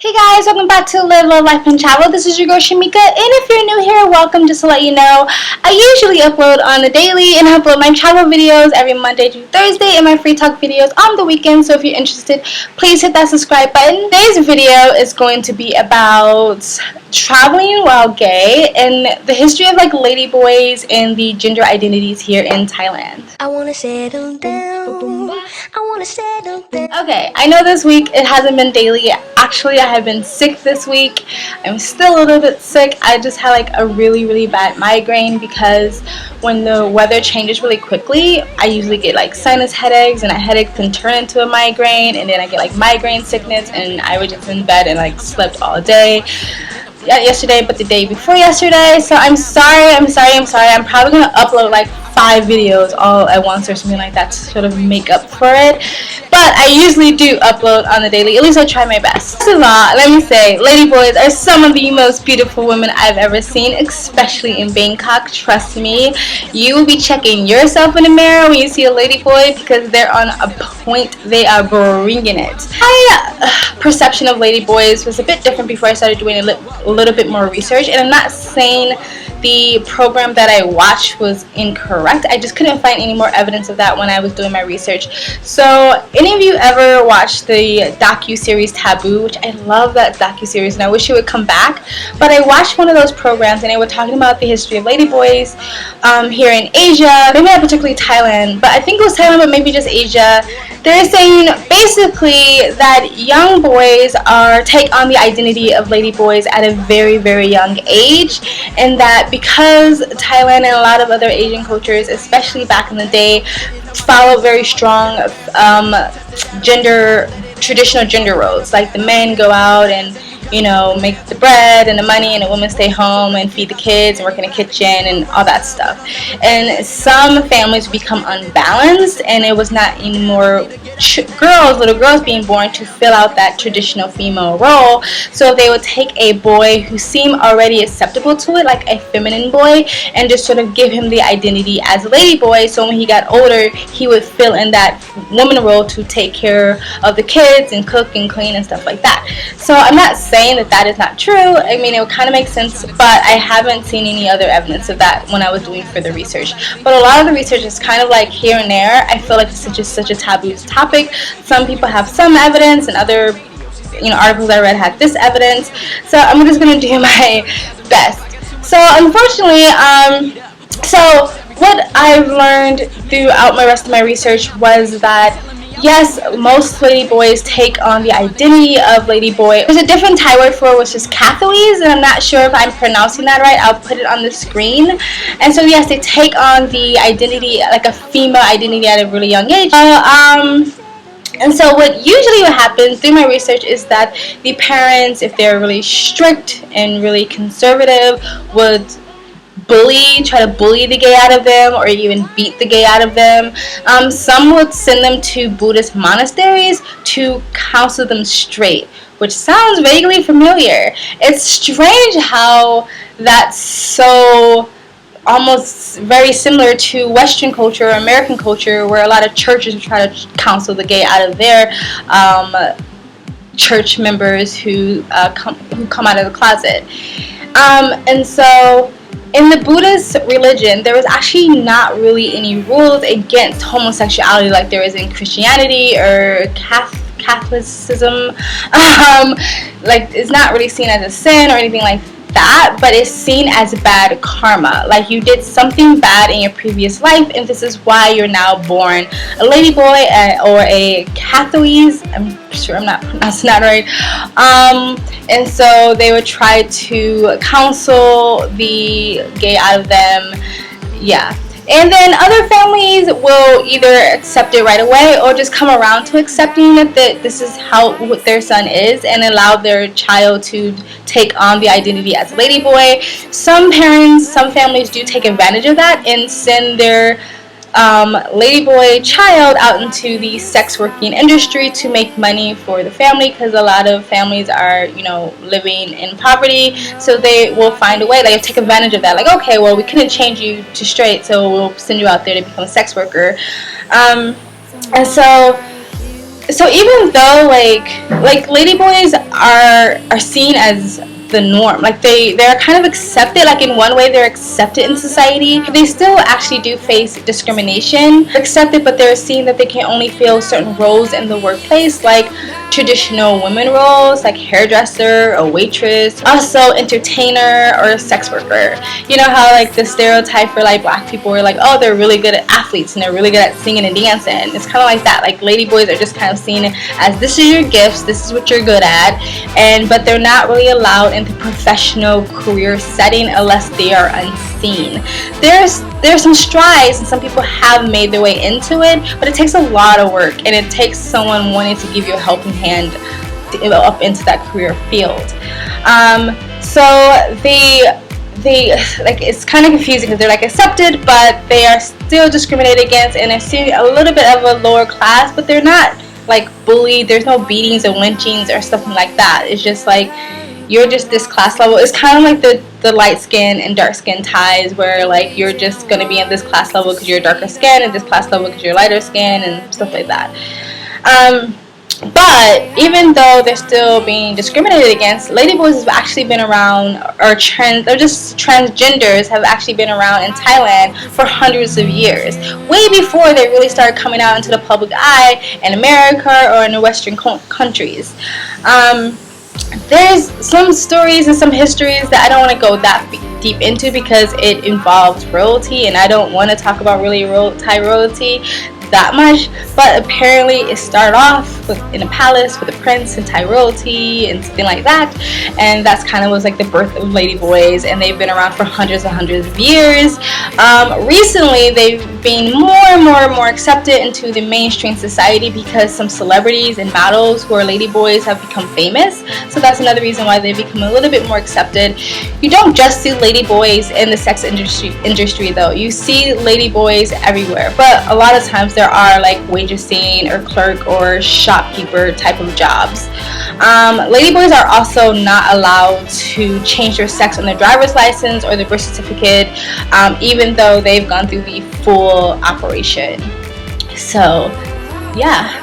Hey guys, welcome back to Live, Love, Life, and Travel. This is your girl Shamika, and if you're new here, welcome. Just to let you know, I usually upload on the daily and upload my travel videos every Monday through Thursday and my free talk videos on the weekend. So if you're interested, please hit that subscribe button. Today's video is going to be about traveling while gay and the history of ladyboys and the gender identities here in Thailand. I wanna settle down. I wanna settle down. Okay, I know this week it hasn't been daily. Actually, I have been sick this week. I'm still a little bit sick. I just had a really bad migraine because when the weather changes really quickly, I usually get sinus headaches, and a headache can turn into a migraine, and then I get migraine sickness, and I was just in bed and slept all day. Yesterday, but the day before yesterday. So I'm sorry. I'm probably gonna upload 5 videos all at once or something like that to sort of make up for it. But I usually do upload on the daily. At least I try my best. First of all, let me say, ladyboys are some of the most beautiful women I've ever seen, especially in Bangkok. Trust me, you will be checking yourself in the mirror when you see a ladyboy because they're on a point. They are bringing it. My perception of ladyboys was a bit different before I started doing a little bit more research, and I'm not saying the program that I watched was incorrect. I just couldn't find any more evidence of that when I was doing my research. So, any of you ever watched the docu-series Taboo, which I love that docu-series and I wish it would come back, but I watched one of those programs and they were talking about the history of ladyboys here in Asia, maybe not particularly Thailand, but I think it was Thailand, but maybe just Asia. They're saying basically that young boys take on the identity of ladyboys at a very young age, and that because Thailand and a lot of other Asian cultures, especially back in the day, follow very strong traditional gender roles. Like the men go out and make the bread and the money, and the women stay home and feed the kids and work in the kitchen and all that stuff. And some families become unbalanced, and it was not anymore little girls being born to fill out that traditional female role. So they would take a boy who seemed already acceptable to it, like a feminine boy, and just sort of give him the identity as a lady boy. So when he got older, he would fill in that woman role to take care of the kids and cook and clean and stuff like that. So I'm not saying that is not true. I mean, it would kind of make sense, but I haven't seen any other evidence of that when I was doing further research. But a lot of the research is kind of here and there. I feel like it's such a taboo topic. Some people have some evidence, and other articles I read had this evidence. So I'm just going to do my best. So unfortunately, so what I've learned throughout the rest of my research was that yes, most ladyboys take on the identity of ladyboy. There's a different Thai word for it, which is kathoeys, and I'm not sure if I'm pronouncing that right. I'll put it on the screen. And so yes, they take on the identity, like a female identity, at a really young age. And so what happens through my research is that the parents, if they're really strict and really conservative, would try to bully the gay out of them, or even beat the gay out of them. Some would send them to Buddhist monasteries to counsel them straight, which sounds vaguely familiar. It's strange how that's so almost very similar to Western culture or American culture, where a lot of churches try to counsel the gay out of their church members who come out of the closet. And so in the Buddhist religion, there was actually not really any rules against homosexuality like there is in Christianity or Catholicism. It's not really seen as a sin or anything like that, but it's seen as bad karma. Like you did something bad in your previous life, and this is why you're now born a ladyboy or a kathoeys. I'm sure I'm not pronouncing that right. And so they would try to counsel the gay out of them. Yeah. And then other families will either accept it right away or just come around to accepting that this is what their son is, and allow their child to take on the identity as a ladyboy. Some families do take advantage of that and send their ladyboy child out into the sex working industry to make money for the family, because a lot of families are living in poverty, so they will find a way. They take advantage of that, like, okay, well, we couldn't change you to straight, so we'll send you out there to become a sex worker. And so So even though like ladyboys are seen as the norm, like they're kind of accepted, like in one way they're accepted in society, they still actually do face discrimination. They're accepted, but they're seen that they can only fill certain roles in the workplace, like traditional women roles like hairdresser or waitress, also entertainer or sex worker. You know how like the stereotype for like black people are like, oh, they're really good at athletes and they're really good at singing and dancing. It's kind of like that. Like ladyboys are just kind of seen as, this is your gifts, this is what you're good at, but they're not really allowed in the professional career setting unless they are unseen. There's some strides and some people have made their way into it, but it takes a lot of work and it takes someone wanting to give you a helping hand up into that career field. So they like, it's kind of confusing because they're like accepted, but they are still discriminated against, and they're still a little bit of a lower class, but they're not like bullied. There's no beatings or lynchings or something like that. It's just like, you're just this class level. It's kind of like the light skin and dark skin ties, where like you're just going to be in this class level because you're darker skin, and this class level because you're lighter skin, and stuff like that. But even though they're still being discriminated against, ladyboys have actually been around, or just transgenders have actually been around in Thailand for hundreds of years, way before they really started coming out into the public eye in America or in the Western countries. There's some stories and some histories that I don't want to go that deep into because it involves royalty, and I don't want to talk about really Thai royalty that much, but apparently it started off in a palace with a prince and Thai royalty and something like that, and that's kind of was like the birth of ladyboys, and they've been around for hundreds and hundreds of years. Recently they've been more accepted into the mainstream society because some celebrities and models who are ladyboys have become famous, so that's another reason why they've become a little bit more accepted. You don't just see ladyboys in the sex industry though. You see ladyboys everywhere, but a lot of times there are like waitressing or clerk or shopkeeper type of jobs. Ladyboys are also not allowed to change their sex on their driver's license or their birth certificate, even though they've gone through the full operation. So yeah.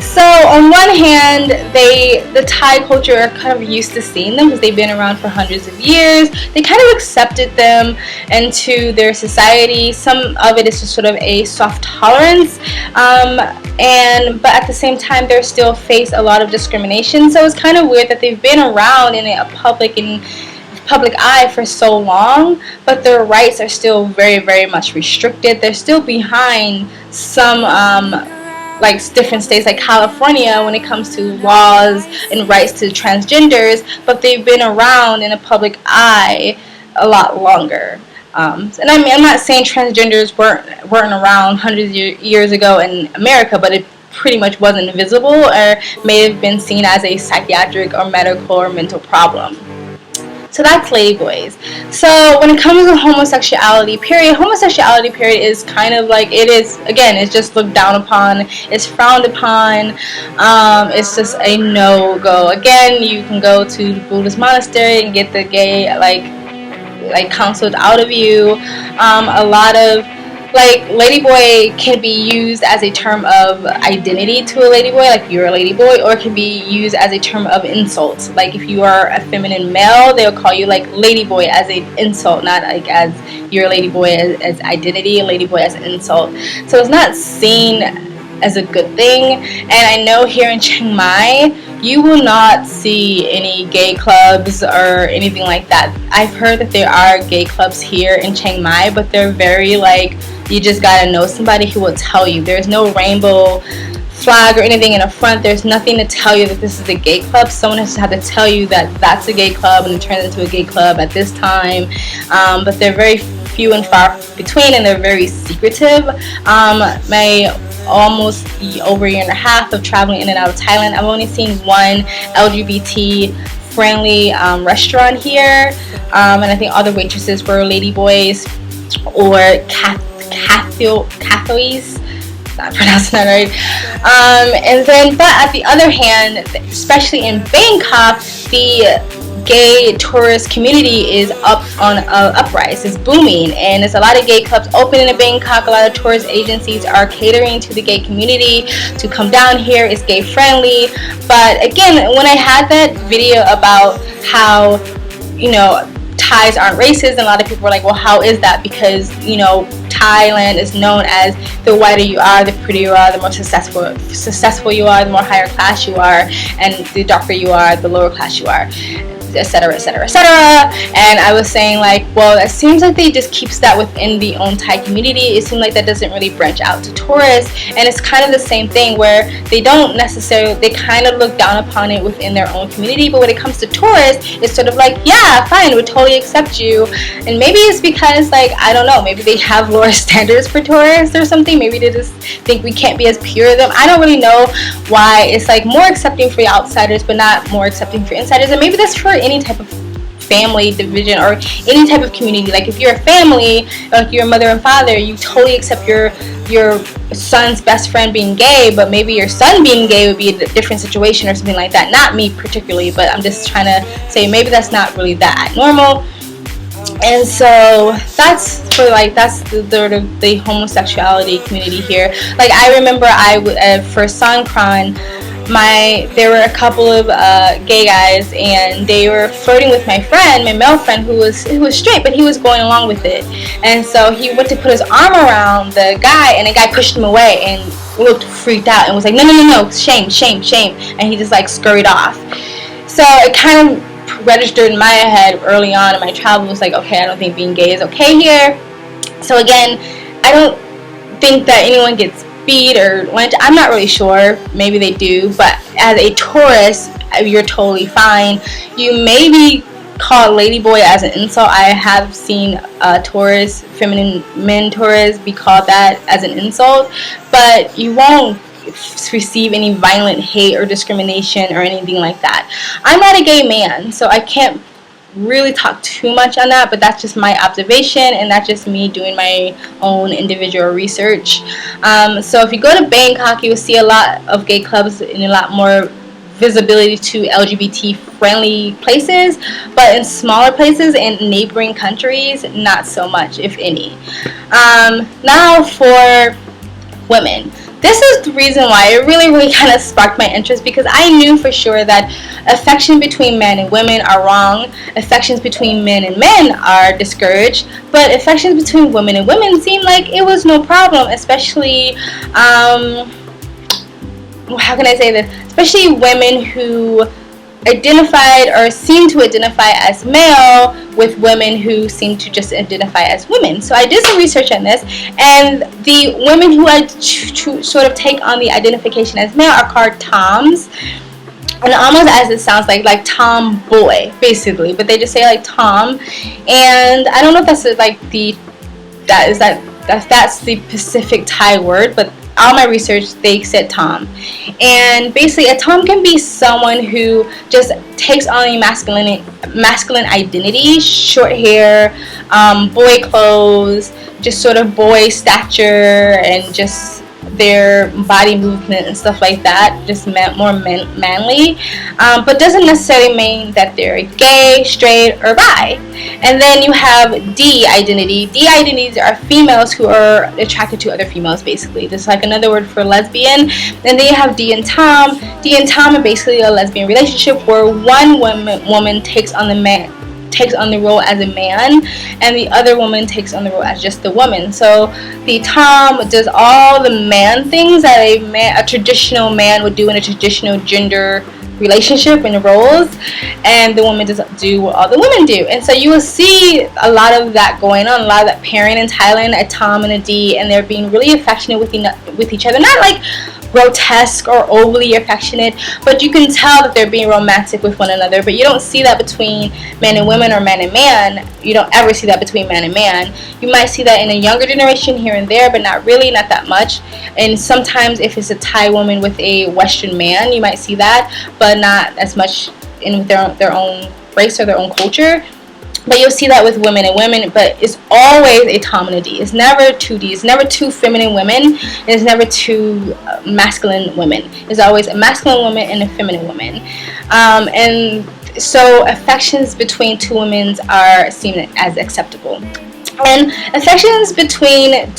So on one hand, the Thai culture are kind of used to seeing them because they've been around for hundreds of years. They kind of accepted them into their society. Some of it is just sort of a soft tolerance, but at the same time they still face a lot of discrimination. So it's kind of weird that they've been around in a public eye for so long, but their rights are still very much restricted. They're still behind some like different states like California when it comes to laws and rights to transgenders, but they've been around in the public eye a lot longer. And I mean, I'm not saying transgenders weren't around hundreds of years ago in America, but it pretty much wasn't visible or may have been seen as a psychiatric or medical or mental problem. So that's ladyboys. So when it comes to homosexuality period is kind of like, it is, again, it's just looked down upon, it's frowned upon, it's just a no-go. Again, you can go to the Buddhist monastery and get the gay like counseled out of you. A lot of like ladyboy can be used as a term of identity to a ladyboy, like you're a ladyboy, or it can be used as a term of insult. Like if you are a feminine male, they'll call you like ladyboy as an insult, not like as you're a ladyboy as identity, ladyboy as an insult. So it's not seen as a good thing. And I know here in Chiang Mai you will not see any gay clubs or anything like that. I've heard that there are gay clubs here in Chiang Mai, but they're very like, you just gotta know somebody who will tell you. There's no rainbow flag or anything in the front. There's nothing to tell you that this is a gay club. Someone has to have to tell you that that's a gay club and it turns into a gay club at this time. But they're very few and far between, and they're very secretive. My almost over a year and a half of traveling in and out of Thailand, I've only seen one LGBT friendly restaurant here, and I think all the waitresses were ladyboys or kathoeys. Not pronouncing that right. And then, but at the other hand, especially in Bangkok, gay tourist community is up on uprise. It's booming, and there's a lot of gay clubs open in Bangkok. A lot of tourist agencies are catering to the gay community to come down here. It's gay friendly. But again, when I had that video about how, you know, Thais aren't racist, and a lot of people were like, well, how is that? Because, you know, Thailand is known as the whiter you are, the prettier you are, the more successful you are, the more higher class you are, and the darker you are, the lower class you are, etc., etc., etc. And I was saying, like, well, it seems like they just keeps that within the own Thai community. It seems like that doesn't really branch out to tourists, and it's kind of the same thing where they don't necessarily, they kind of look down upon it within their own community, but when it comes to tourists, it's sort of like, yeah, fine, we totally accept you. And maybe it's because, like, I don't know, maybe they have lower standards for tourists or something. Maybe they just think we can't be as pure as them. I don't really know why it's like more accepting for outsiders but not more accepting for insiders. And maybe that's for any type of family division or any type of community. Like if you're a family, like your mother and father, you totally accept your son's best friend being gay, but maybe your son being gay would be a different situation or something like that. Not me particularly, but I'm just trying to say maybe that's not really that normal. And so that's for like, that's the homosexuality community here. Like I remember for Songkran, there were a couple of gay guys, and they were flirting with my friend, my male friend, who was straight, but he was going along with it. And so he went to put his arm around the guy, and the guy pushed him away and looked freaked out and was like, no, shame, and he just like scurried off. So it kind of registered in my head early on in my travel. Was like, okay, I don't think being gay is okay here. So again, I don't think that anyone gets beat or lynched. I'm not really sure. Maybe they do, but as a tourist, you're totally fine. You may be called ladyboy as an insult. I have seen tourists, feminine men tourists, be called that as an insult, but you won't receive any violent hate or discrimination or anything like that. I'm not a gay man, so I can't really talk too much on that, but that's just my observation, and that's just me doing my own individual research. So if you go to Bangkok, you will see a lot of gay clubs and a lot more visibility to LGBT friendly places, but in smaller places and neighboring countries, not so much, if any. Now for women. This is the reason why it really kind of sparked my interest, because I knew for sure that affection between men and women are wrong, affections between men and men are discouraged, but affections between women and women seemed like it was no problem, especially, how can I say this, especially women who identified or seem to identify as male with women who seem to just identify as women. So I did some research on this, and the women who sort of take on the identification as male are called toms, and almost as it sounds like tomboy basically, but they just say like tom. And I don't know if that's like that's the Pacific Thai word, but all my research, they said tom. And basically a tom can be someone who just takes on a masculine identity, short hair, boy clothes, just sort of boy stature, and just their body movement and stuff like that, just more manly, but doesn't necessarily mean that they're gay, straight, or bi. And then you have D identity. D identities are females who are attracted to other females, basically. This is like another word for lesbian. And then you have D and Tom. D and Tom are basically a lesbian relationship where one woman takes on the role as a man, and the other woman takes on the role as just the woman. So the tom does all the man things that a traditional man would do in a traditional gender relationship and roles, and the woman does do what all the women do. And so you will see a lot of that going on, a lot of that pairing in Thailand, a tom and a D, and they're being really affectionate with each other. Not like grotesque or overly affectionate, but you can tell that they're being romantic with one another. But you don't see that between man and women or man and man. You don't ever see that between man and man. You might see that in a younger generation here and there, but not really, not that much. And sometimes if it's a Thai woman with a Western man, you might see that, but not as much in their own race or their own culture. But you'll see that with women and women, but it's always a tom and a D. It's never two Ds. It's never two feminine women, and it's never two masculine women. It's always a masculine woman and a feminine woman. And so affections between two women are seen as acceptable. And affections between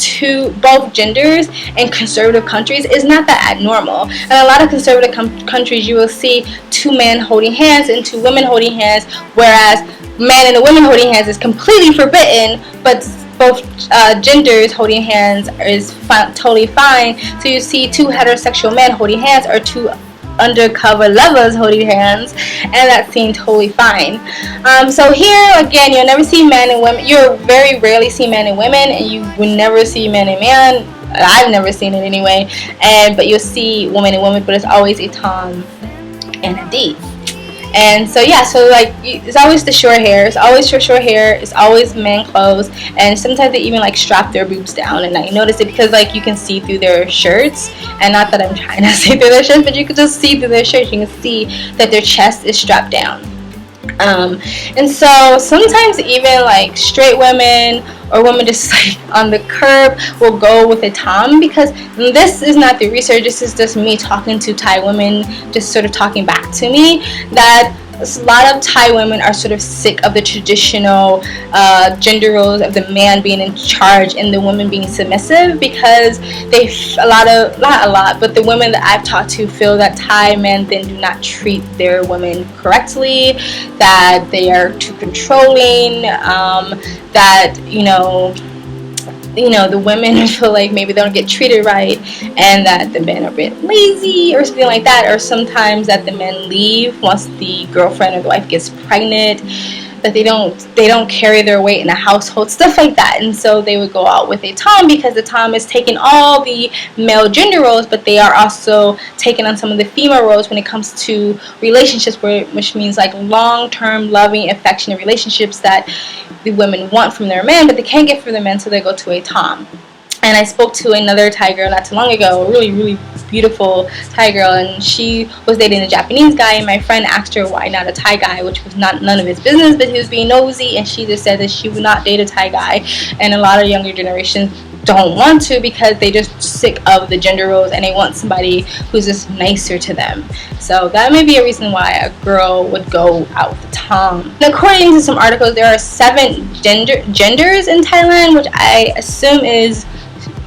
both genders in conservative countries is not that abnormal. In a lot of conservative countries, you will see two men holding hands and two women holding hands, whereas man and a woman holding hands is completely forbidden, but both genders holding hands is totally fine. So you see two heterosexual men holding hands or two undercover lovers holding hands, and that seemed totally fine. So here again, you'll never see men and women. You'll very rarely see men and women, and you will never see man and man. I've never seen it anyway. But you'll see woman and woman, but it's always a Tom and a D. And so yeah, so like it's always the short hair. It's always short hair. It's always men clothes, and sometimes they even like strap their boobs down. And I notice it because like you can see through their shirts, and not that I'm trying to see through their shirts, but you can just see through their shirts. You can see that their chest is strapped down. And so sometimes even like straight women or women just like on the curb will go with a Tom, because this is not the research, this is just me talking to Thai women, just sort of talking back to me, that a lot of Thai women are sort of sick of the traditional gender roles of the man being in charge and the woman being submissive, because but the women that I've talked to feel that Thai men then do not treat their women correctly, that they are too controlling, that the women feel like maybe they don't get treated right, and that the men are a bit lazy or something like that, or sometimes that the men leave once the girlfriend or the wife gets pregnant, that they don't carry their weight in a household, stuff like that. And so they would go out with a Tom, because the Tom is taking all the male gender roles, but they are also taking on some of the female roles when it comes to relationships, which means like long-term loving, affectionate relationships that the women want from their men, but they can't get from their men, so they go to a Tom. And I spoke to another Thai girl not too long ago, a really, really beautiful Thai girl, and she was dating a Japanese guy, and my friend asked her why not a Thai guy, which was none of his business, but he was being nosy, and she just said that she would not date a Thai guy, and a lot of younger generations don't want to, because they just sick of the gender roles and they want somebody who's just nicer to them. So that may be a reason why a girl would go out with a Tom. And according to some articles, there are 7 genders in Thailand, which I assume is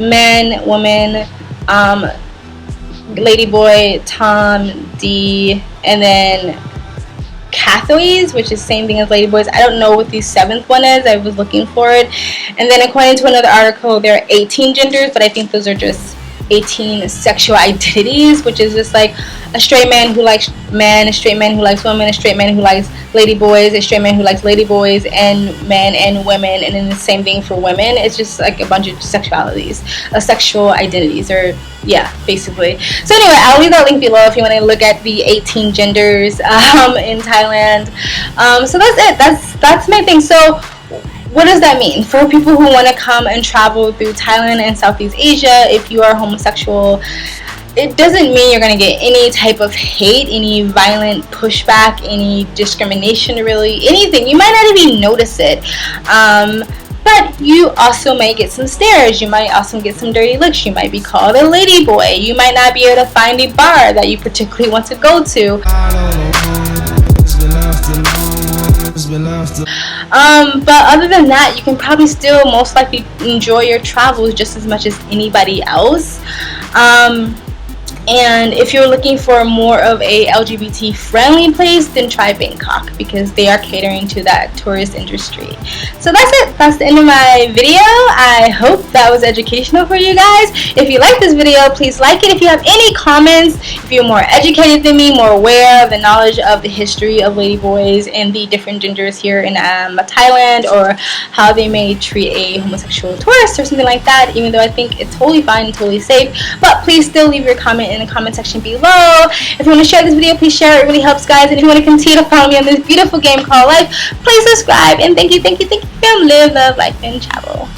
men, woman, ladyboy, Tom, D, and then kathoeys, which is the same thing as ladyboys. I don't know what the 7th one is. I was looking for it. And then according to another article, there are 18 genders, but I think those are just 18 sexual identities, which is just like a straight man who likes men, a straight man who likes women, a straight man who likes ladyboys, a straight man who likes ladyboys, and men and women, and then the same thing for women. It's just like a bunch of sexualities, sexual identities, or yeah, basically. So anyway, I'll leave that link below if you want to look at the 18 genders in Thailand. So that's it. That's my thing. So what does that mean for people who want to come and travel through Thailand and Southeast Asia? If you are homosexual, it doesn't mean you're going to get any type of hate, any violent pushback, any discrimination, really, anything. You might not even notice it. But you also may get some stares. You might also get some dirty looks. You might be called a ladyboy. You might not be able to find a bar that you particularly want to go to. But other than that, you can probably still most likely enjoy your travels just as much as anybody else. And if you're looking for more of a LGBT friendly place, then try Bangkok, because they are catering to that tourist industry. So that's it. That's the end of my video. I hope that was educational for you guys. If you like this video, please like it. If you have any comments, if you're more educated than me, more aware of the knowledge of the history of ladyboys and the different genders here in Thailand, or how they may treat a homosexual tourist or something like that, even though I think it's totally fine and totally safe, but please still leave your comment in the comment section below. If you want to share this video, please share. It really helps, guys. And if you want to continue to follow me on this beautiful game called life, please subscribe. And thank you from Live, Love, Life, and Travel.